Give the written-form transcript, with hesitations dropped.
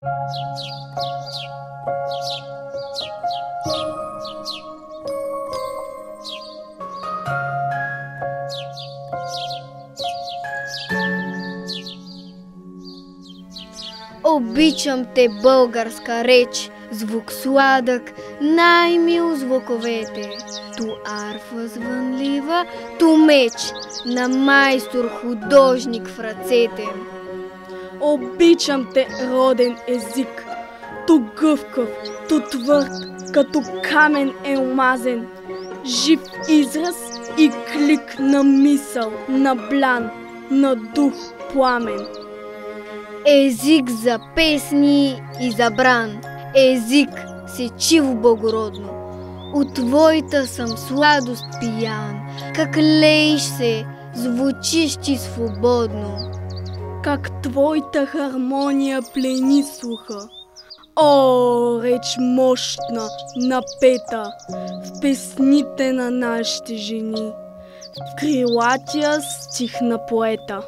Обичам те, българска реч, звук сладък, най-мил звуковете. Ту арфа звънлива, ту меч на майстор художник в ръцете. Обичам те, роден език, ту гъвкав, ту твърд, като камен е омазен. Жив израз и клик на мисъл, на блян, на дух пламен. Език за песни и за бран, език сечиво благородно. От твоята съм сладост пиян, как лееш се, звучиш ти свободно. Как твоята хармония плени слуха. О, реч мощна, напета, в песните на нашите жени, в крилатия стих на поета.